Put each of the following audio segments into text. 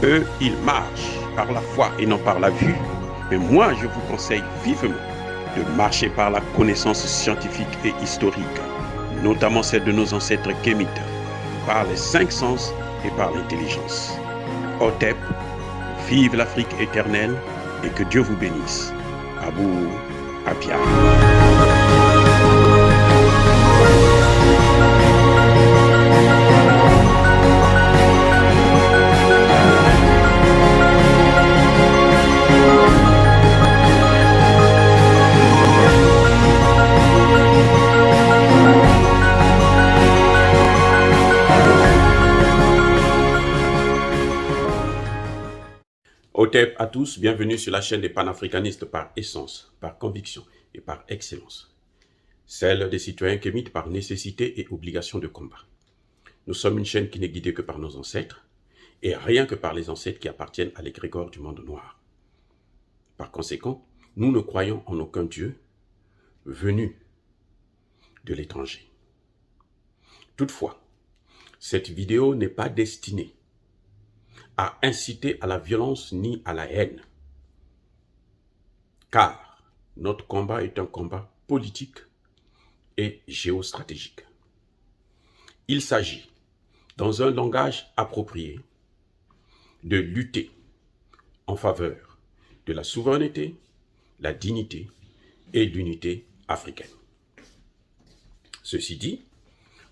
eux, ils marchent par la foi et non par la vue. Mais moi, je vous conseille vivement de marcher par la connaissance scientifique et historique, notamment celle de nos ancêtres kémites, par les cinq sens et par l'intelligence. Hotep, vive l'Afrique éternelle et que Dieu vous bénisse. Abou Abia. Hotep à tous, bienvenue sur la chaîne des panafricanistes par essence, par conviction et par excellence. Celle des citoyens kémites par nécessité et obligation de combat. Nous sommes une chaîne qui n'est guidée que par nos ancêtres, et rien que par les ancêtres qui appartiennent à l'égrégore du monde noir. Par conséquent, nous ne croyons en aucun Dieu venu de l'étranger. Toutefois, cette vidéo n'est pas destinée à inciter à la violence ni à la haine. Car notre combat est un combat politique et géostratégique. Il s'agit, dans un langage approprié, de lutter en faveur de la souveraineté, la dignité et l'unité africaine. Ceci dit,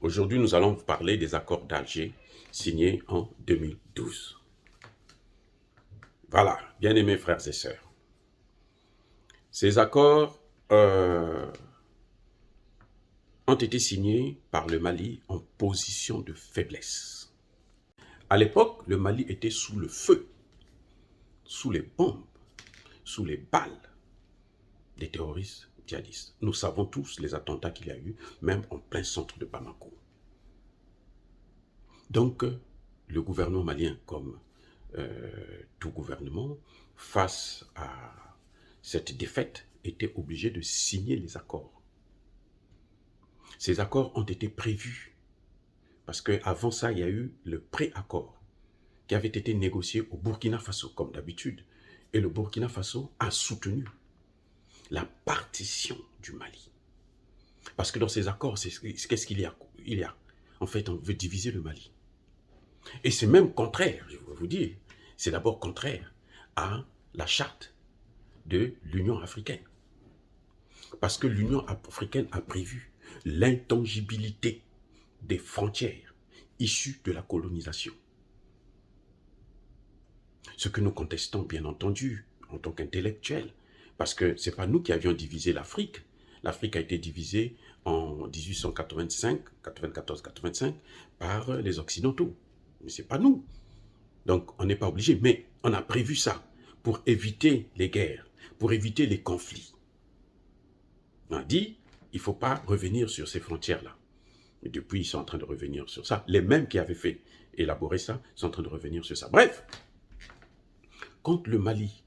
aujourd'hui nous allons vous parler des accords d'Alger signés en 2012. Voilà, bien-aimés frères et sœurs. Ces accords ont été signés par le Mali en position de faiblesse. À l'époque, le Mali était sous le feu, sous les bombes, sous les balles des terroristes djihadistes. Nous savons tous les attentats qu'il y a eu, même en plein centre de Bamako. Donc, le gouvernement malien, comme tout gouvernement, face à cette défaite, était obligé de signer les accords. Ces accords ont été prévus parce qu'avant ça, il y a eu le pré-accord qui avait été négocié au Burkina Faso, comme d'habitude. Et le Burkina Faso a soutenu la partition du Mali. Parce que dans ces accords, qu'est-ce qu'il y a? En fait, on veut diviser le Mali. Et c'est même contraire, je vais vous dire, c'est d'abord contraire à la charte de l'Union africaine. Parce que l'Union africaine a prévu l'intangibilité des frontières issues de la colonisation. Ce que nous contestons, bien entendu, en tant qu'intellectuels, parce que ce n'est pas nous qui avions divisé l'Afrique. L'Afrique a été divisée en 1894-85 par les Occidentaux. Mais ce n'est pas nous. Donc, on n'est pas obligé. Mais on a prévu ça pour éviter les guerres, pour éviter les conflits. On a dit, il ne faut pas revenir sur ces frontières-là. Et depuis, ils sont en train de revenir sur ça. Les mêmes qui avaient fait élaborer ça sont en train de revenir sur ça. Bref, quand le Mali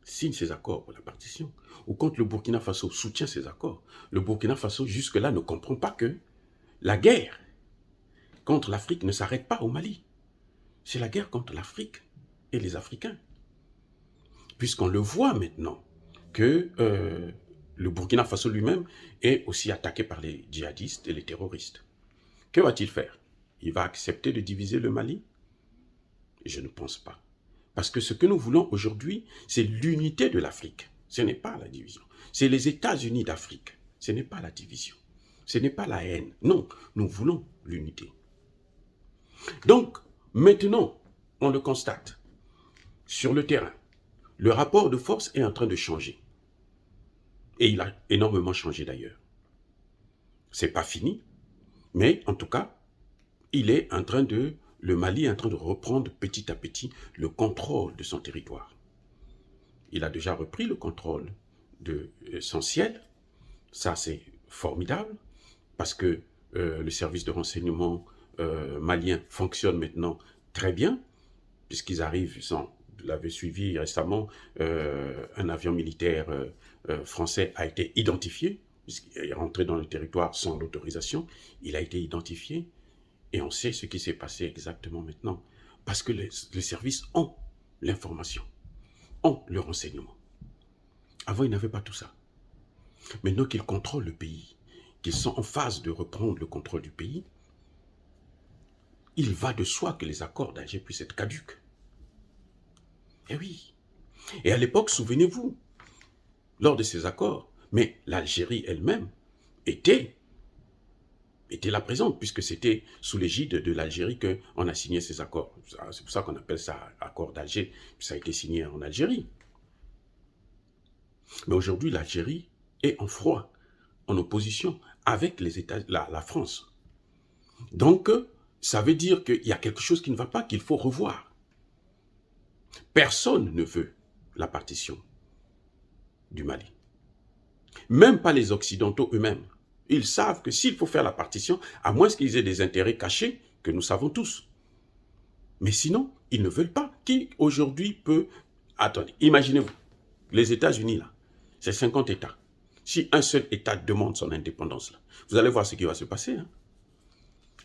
signe ses accords pour la partition, ou quand le Burkina Faso soutient ses accords, le Burkina Faso jusque-là ne comprend pas que la guerre contre l'Afrique ne s'arrête pas au Mali. C'est la guerre contre l'Afrique et les Africains. Puisqu'on le voit maintenant que le Burkina Faso lui-même est aussi attaqué par les djihadistes et les terroristes. Que va-t-il faire? Il va accepter de diviser le Mali? Je ne pense pas. Parce que ce que nous voulons aujourd'hui, c'est l'unité de l'Afrique. Ce n'est pas la division. C'est les États-Unis d'Afrique. Ce n'est pas la division. Ce n'est pas la haine. Non, nous voulons l'unité. Donc, maintenant, on le constate. Sur le terrain, le rapport de force est en train de changer. Et il a énormément changé d'ailleurs. C'est pas fini, mais en tout cas, le Mali est en train de reprendre petit à petit le contrôle de son territoire. Il a déjà repris le contrôle de son ciel. Ça, c'est formidable, parce que le service de renseignement malien fonctionne maintenant très bien, puisqu'ils arrivent, vous l'avez suivi récemment, un avion militaire français a été identifié, puisqu'il est rentré dans le territoire sans l'autorisation, il a été identifié, et on sait ce qui s'est passé exactement maintenant, parce que les services ont l'information, ont le renseignement. Avant, ils n'avaient pas tout ça. Maintenant qu'ils contrôlent le pays, qu'ils sont en phase de reprendre le contrôle du pays, il va de soi que les accords d'Alger puissent être caducs. Eh oui. Et à l'époque, souvenez-vous, lors de ces accords, mais l'Algérie elle-même était là présente, puisque c'était sous l'égide de l'Algérie qu'on a signé ces accords. C'est pour ça qu'on appelle ça accord d'Alger, ça a été signé en Algérie. Mais aujourd'hui, l'Algérie est en froid, en opposition avec les États, la France. Donc, ça veut dire qu'il y a quelque chose qui ne va pas, qu'il faut revoir. Personne ne veut la partition du Mali. Même pas les Occidentaux eux-mêmes. Ils savent que s'il faut faire la partition, à moins qu'ils aient des intérêts cachés, que nous savons tous. Mais sinon, ils ne veulent pas. Qui aujourd'hui peut... Attendez, imaginez-vous, les États-Unis là, c'est 50 États. Si un seul État demande son indépendance, là, vous allez voir ce qui va se passer. Hein?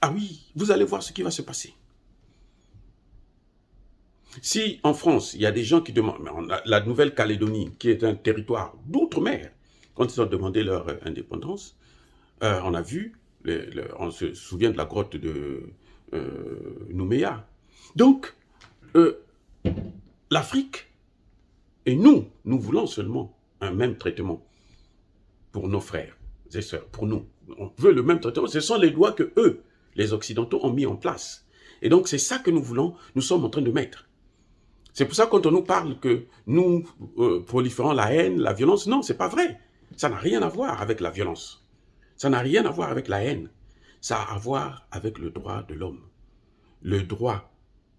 Ah oui, vous allez voir ce qui va se passer. Si en France, il y a des gens qui demandent, la Nouvelle-Calédonie, qui est un territoire d'outre-mer, quand ils ont demandé leur indépendance, on a vu, on se souvient de la grotte de Nouméa. Donc, l'Afrique, et nous voulons seulement un même traitement pour nos frères et sœurs, pour nous. On veut le même traitement. Ce sont les lois que eux, les Occidentaux, ont mis en place. Et donc, c'est ça que nous voulons, nous sommes en train de mettre. C'est pour ça que quand on nous parle que nous proliférons la haine, la violence, non, c'est pas vrai. Ça n'a rien à voir avec la violence. Ça n'a rien à voir avec la haine. Ça a à voir avec le droit de l'homme. Le droit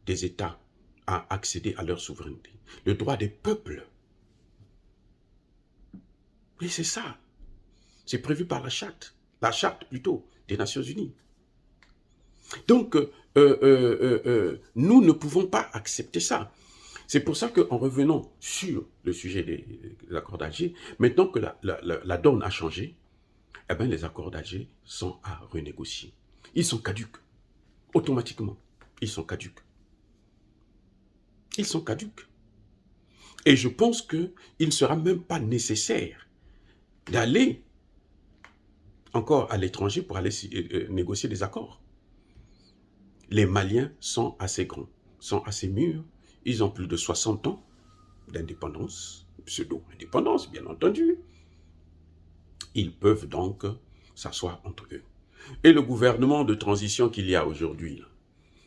des États à accéder à leur souveraineté. Le droit des peuples. Et c'est ça. C'est prévu par la charte plutôt, des Nations Unies. Donc, nous ne pouvons pas accepter ça. C'est pour ça qu'en revenant sur le sujet des accords d'Alger, maintenant que la donne a changé, eh bien, les accords d'Alger sont à renégocier. Ils sont caducs. Automatiquement, ils sont caducs. Ils sont caducs. Et je pense qu'il ne sera même pas nécessaire d'aller encore à l'étranger pour aller négocier des accords. Les Maliens sont assez grands, sont assez mûrs. Ils ont plus de 60 ans d'indépendance, pseudo-indépendance, bien entendu. Ils peuvent donc s'asseoir entre eux. Et le gouvernement de transition qu'il y a aujourd'hui,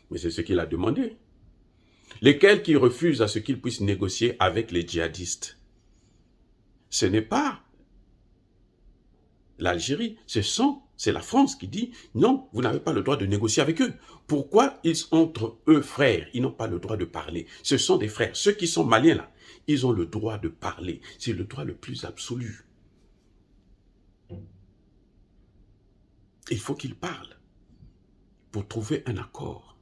mais c'est ce qu'il a demandé, lesquels qui refusent à ce qu'ils puissent négocier avec les djihadistes. Ce n'est pas l'Algérie, c'est la France qui dit non, vous n'avez pas le droit de négocier avec eux. Pourquoi ils sont entre eux frères? Ils n'ont pas le droit de parler. Ce sont des frères. Ceux qui sont maliens là, ils ont le droit de parler. C'est le droit le plus absolu. Il faut qu'ils parlent pour trouver un accord.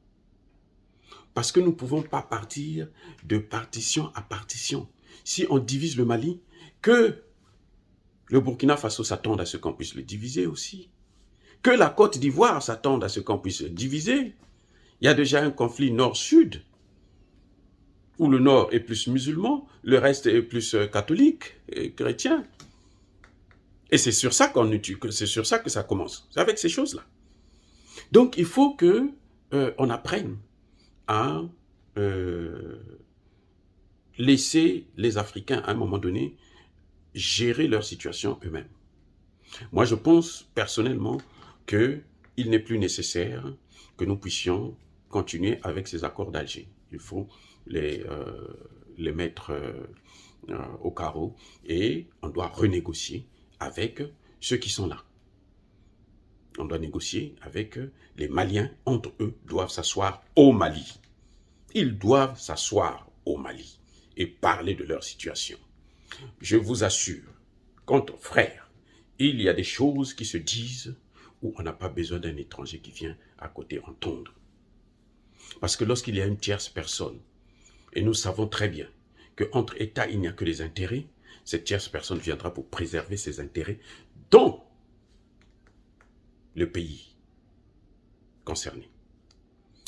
Parce que nous ne pouvons pas partir de partition à partition. Si on divise le Mali, que le Burkina Faso s'attende à ce qu'on puisse le diviser aussi. Que la Côte d'Ivoire s'attende à ce qu'on puisse le diviser. Il y a déjà un conflit nord-sud, où le nord est plus musulman, le reste est plus catholique et chrétien. Et c'est sur ça c'est sur ça que ça commence. C'est avec ces choses-là. Donc il faut que on apprenne à laisser les Africains à un moment donné gérer leur situation eux-mêmes. Moi, je pense personnellement qu'il n'est plus nécessaire que nous puissions continuer avec ces accords d'Alger. Il faut les mettre au carreau et on doit renégocier avec ceux qui sont là. On doit négocier avec les Maliens. Entre eux, doivent s'asseoir au Mali. Ils doivent s'asseoir au Mali et parler de leur situation. Je vous assure, qu'entre frères, il y a des choses qui se disent où on n'a pas besoin d'un étranger qui vient à côté entendre. Parce que lorsqu'il y a une tierce personne, et nous savons très bien qu'entre États, il n'y a que les intérêts, cette tierce personne viendra pour préserver ses intérêts dans le pays concerné.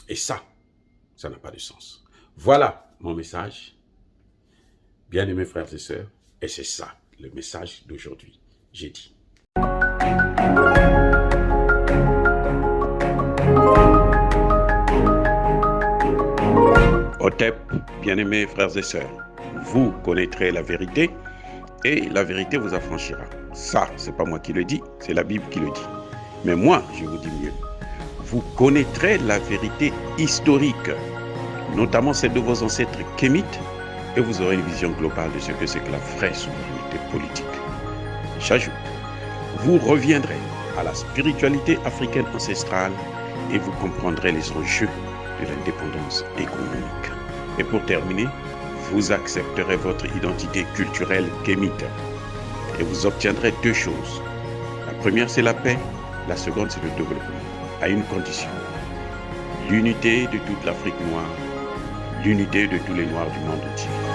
Et ça n'a pas de sens. Voilà mon message, bien-aimés frères et sœurs, et c'est ça le message d'aujourd'hui. J'ai dit. Otep, bien-aimés frères et sœurs, vous connaîtrez la vérité et la vérité vous affranchira. Ça, c'est pas moi qui le dis, c'est la Bible qui le dit. Mais moi, je vous dis mieux. Vous connaîtrez la vérité historique, notamment celle de vos ancêtres kémites, et vous aurez une vision globale de ce que c'est que la vraie souveraineté politique. J'ajoute, vous reviendrez à la spiritualité africaine ancestrale et vous comprendrez les enjeux de l'indépendance économique. Et pour terminer, vous accepterez votre identité culturelle kémite et vous obtiendrez deux choses. La première, c'est la paix. La seconde, c'est le développement, à une condition. L'unité de toute l'Afrique noire, l'unité de tous les Noirs du monde entier.